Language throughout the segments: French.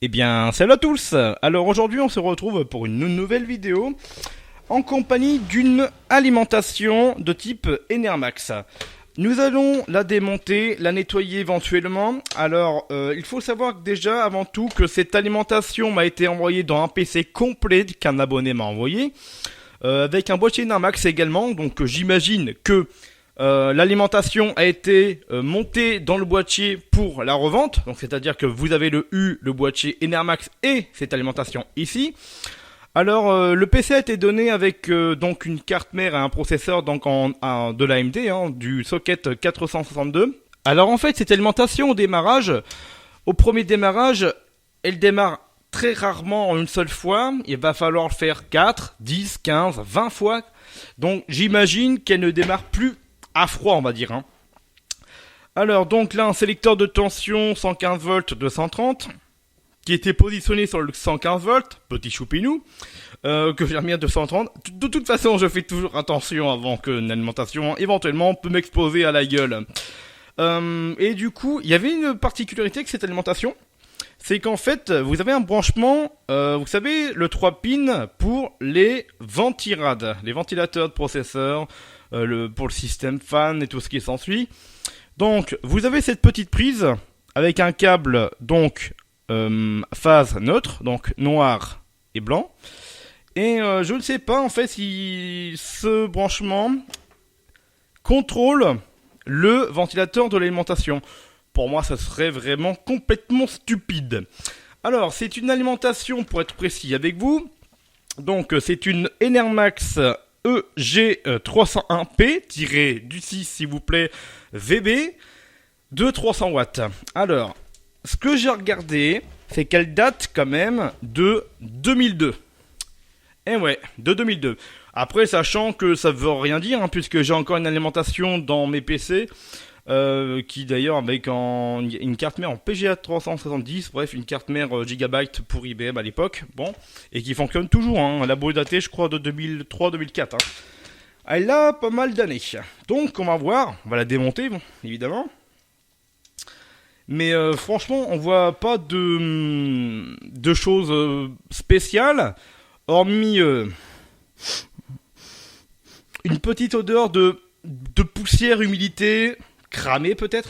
Eh bien, salut à tous. Alors aujourd'hui, on se retrouve pour une nouvelle vidéo en compagnie d'une alimentation de type Enermax. Nous allons la démonter, la nettoyer éventuellement. Alors, il faut savoir que déjà, avant tout, que cette alimentation m'a été envoyée dans un PC complet qu'un abonné m'a envoyé, avec un boîtier Enermax également. Donc, j'imagine que l'alimentation a été montée dans le boîtier pour la revente, donc c'est-à-dire que vous avez le boîtier Enermax et cette alimentation ici. Alors le PC a été donné avec donc une carte mère et un processeur donc de l'AMD, du socket 462. Alors en fait cette alimentation au premier démarrage, elle démarre très rarement en une seule fois. Il va falloir le faire 4, 10, 15, 20 fois. Donc j'imagine qu'elle ne démarre plus à froid, on va dire. Alors, donc là, un sélecteur de tension 115 volts 230 qui était positionné sur le 115 volts, petit choupinou, que j'ai remis à 230. De toute façon, je fais toujours attention avant qu'une alimentation, éventuellement, peut m'exploser à la gueule. Et du coup, il y avait une particularité avec cette alimentation, c'est qu'en fait, vous avez un branchement, vous savez, le 3 pins pour les ventirades, les ventilateurs de processeur, pour le système fan et tout ce qui s'ensuit. Donc, vous avez cette petite prise avec un câble donc phase neutre, donc noir et blanc. Et je ne sais pas en fait si ce branchement contrôle le ventilateur de l'alimentation. Pour moi, ça serait vraiment complètement stupide. Alors, c'est une alimentation, pour être précis avec vous. Donc, c'est une Enermax EG301P-du 6, s'il vous plaît, VB, de 300 watts. Alors, ce que j'ai regardé, c'est qu'elle date quand même de 2002. Eh ouais, de 2002. Après, sachant que ça veut rien dire, puisque j'ai encore une alimentation dans mes PC, qui d'ailleurs avec une carte mère en PGA 370, bref une carte mère Gigabyte pour IBM à l'époque, bon, et qui fonctionne toujours, la boîte datée je crois de 2003-2004. Elle a pas mal d'années, donc on va voir, on va la démonter bon, évidemment, mais franchement on voit pas de choses spéciales, hormis une petite odeur de poussière, humidité, cramé peut-être.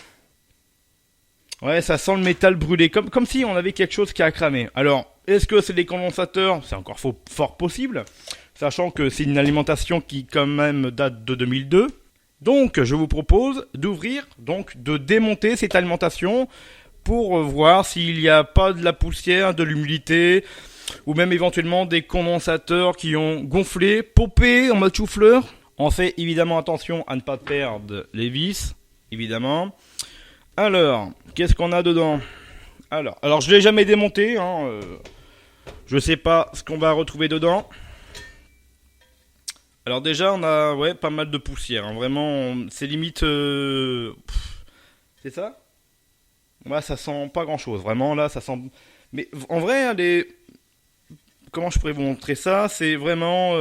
Ouais, ça sent le métal brûlé, comme si on avait quelque chose qui a cramé. Alors, est-ce que c'est des condensateurs? C'est encore fort possible, sachant que c'est une alimentation qui quand même date de 2002. Donc, je vous propose d'ouvrir, donc de démonter cette alimentation pour voir s'il n'y a pas de la poussière, de l'humidité, ou même éventuellement des condensateurs qui ont gonflé, popé en mode chou-fleur. On fait évidemment attention à ne pas perdre les vis, évidemment. Alors, qu'est-ce qu'on a dedans? Alors je l'ai jamais démonté, je sais pas ce qu'on va retrouver dedans. Alors déjà, on a pas mal de poussière, vraiment, c'est limite... c'est ça? Ouais, ça sent pas grand-chose, vraiment, là, ça sent... Mais en vrai, comment je pourrais vous montrer ça? C'est vraiment...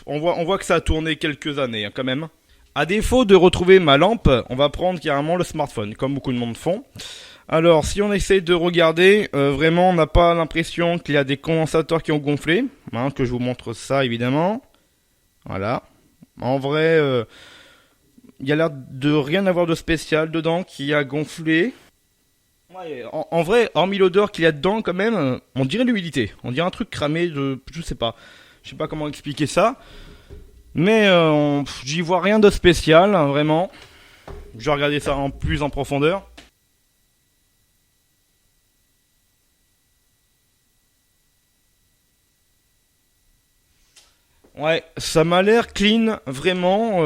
on voit que ça a tourné quelques années, quand même. À défaut de retrouver ma lampe, on va prendre carrément le smartphone, comme beaucoup de monde font. Alors, si on essaie de regarder, vraiment, on n'a pas l'impression qu'il y a des condensateurs qui ont gonflé. Que je vous montre ça, évidemment. Voilà. En vrai, il y a l'air de rien avoir de spécial dedans qui a gonflé. Ouais, en vrai, hormis l'odeur qu'il y a dedans, quand même, on dirait l'humidité. On dirait un truc cramé de... Je sais pas comment expliquer ça. Mais j'y vois rien de spécial, vraiment. Je vais regarder ça plus en profondeur. Ouais, ça m'a l'air clean, vraiment.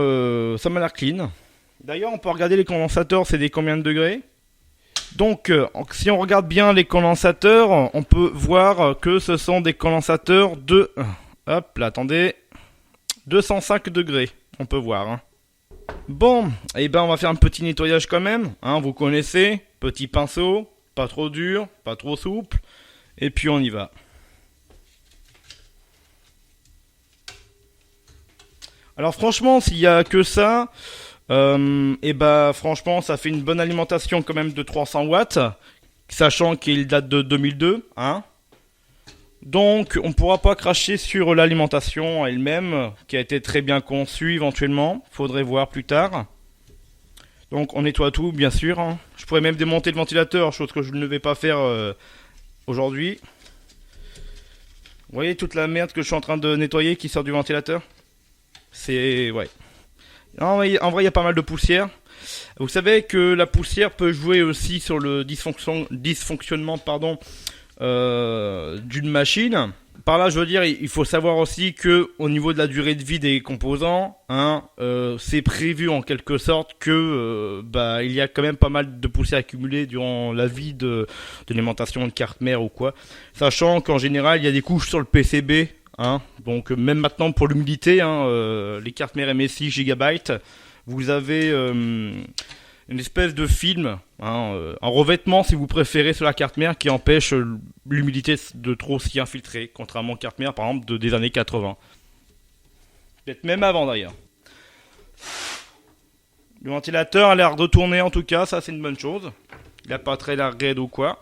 Ça m'a l'air clean. D'ailleurs, on peut regarder les condensateurs, c'est des combien de degrés? Donc, si on regarde bien les condensateurs, on peut voir que ce sont des condensateurs de... Hop là, attendez... 205 degrés, on peut voir. Bon, et ben on va faire un petit nettoyage quand même, vous connaissez, petit pinceau, pas trop dur, pas trop souple, et puis on y va. Alors franchement, s'il y a que ça, et bah franchement, ça fait une bonne alimentation quand même de 300 watts, sachant qu'il date de 2002, hein. Donc, on ne pourra pas cracher sur l'alimentation elle-même, qui a été très bien conçue éventuellement. Faudrait voir plus tard. Donc, on nettoie tout, bien sûr, hein. Je pourrais même démonter le ventilateur, chose que je ne vais pas faire aujourd'hui. Vous voyez toute la merde que je suis en train de nettoyer qui sort du ventilateur? C'est... ouais. En vrai, il y a pas mal de poussière. Vous savez que la poussière peut jouer aussi sur le dysfonctionnement d'une machine. Par là, je veux dire, il faut savoir aussi que au niveau de la durée de vie des composants, hein, c'est prévu en quelque sorte que il y a quand même pas mal de poussière accumulée durant la vie de l'alimentation de carte mère ou quoi. Sachant qu'en général, il y a des couches sur le PCB. Hein, donc même maintenant pour l'humidité, hein, les cartes mères MSI GB, vous avez une espèce de film, hein, en revêtement si vous préférez sur la carte mère qui empêche l'humidité de trop s'y infiltrer, contrairement aux cartes mères par exemple des années 80. Peut-être même avant d'ailleurs. Le ventilateur a l'air de tourner en tout cas, ça c'est une bonne chose. Il n'a pas très l'air raide ou quoi.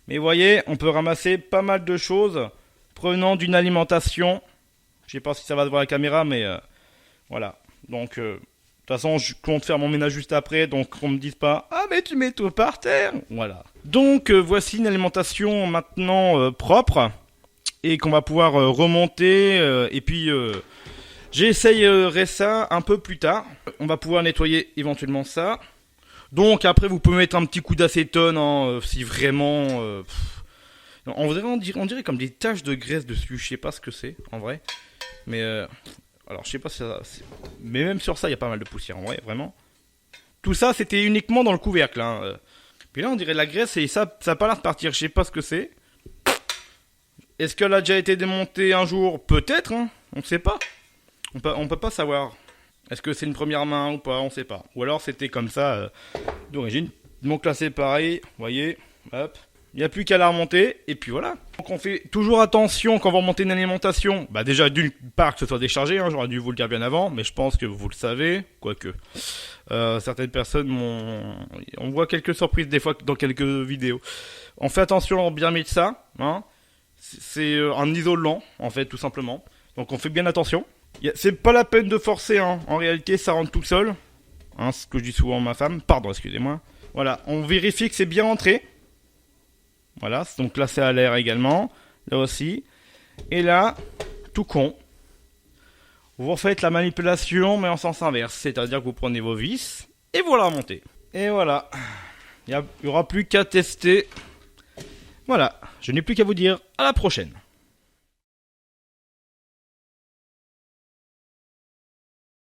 Mais vous voyez, on peut ramasser pas mal de choses provenant d'une alimentation. Je sais pas si ça va se voir à la caméra, mais voilà. Donc, de toute façon, je compte faire mon ménage juste après, donc qu'on me dise pas « Ah, mais tu mets tout par terre !» Voilà. Donc, voici une alimentation maintenant propre, et qu'on va pouvoir remonter, et puis j'essayerai ça un peu plus tard. On va pouvoir nettoyer éventuellement ça. Donc, après, vous pouvez mettre un petit coup d'acétone, hein, si vraiment... on dirait comme des taches de graisse dessus, je sais pas ce que c'est, en vrai. Mais, alors je sais pas si ça... Mais même sur ça, il y a pas mal de poussière, en vrai, vraiment. Tout ça, c'était uniquement dans le couvercle, hein. Puis là, on dirait de la graisse et ça a pas l'air de partir, je sais pas ce que c'est. Est-ce qu'elle a déjà été démontée un jour? Peut-être, hein, on sait pas. On peut pas savoir. Est-ce que c'est une première main ou pas, on sait pas. Ou alors c'était comme ça, d'origine. Donc là, c'est pareil, vous voyez, hop. Il n'y a plus qu'à la remonter, et puis voilà. Donc on fait toujours attention quand on va remonter une alimentation. Bah déjà d'une part que ce soit déchargé, hein, j'aurais dû vous le dire bien avant, mais je pense que vous le savez, quoique. Certaines personnes on voit quelques surprises des fois dans quelques vidéos. On fait attention à bien mettre ça, hein. C'est un isolant, en fait, tout simplement. Donc on fait bien attention. C'est pas la peine de forcer, hein. En réalité, ça rentre tout seul. Hein, ce que je dis souvent à ma femme. Pardon, excusez-moi. Voilà, on vérifie que c'est bien rentré. Voilà, donc là c'est à l'air également, là aussi. Et là, tout con, vous refaites la manipulation mais en sens inverse. C'est-à-dire que vous prenez vos vis et vous la remontez. Et voilà, il n'y aura plus qu'à tester. Voilà, je n'ai plus qu'à vous dire à la prochaine.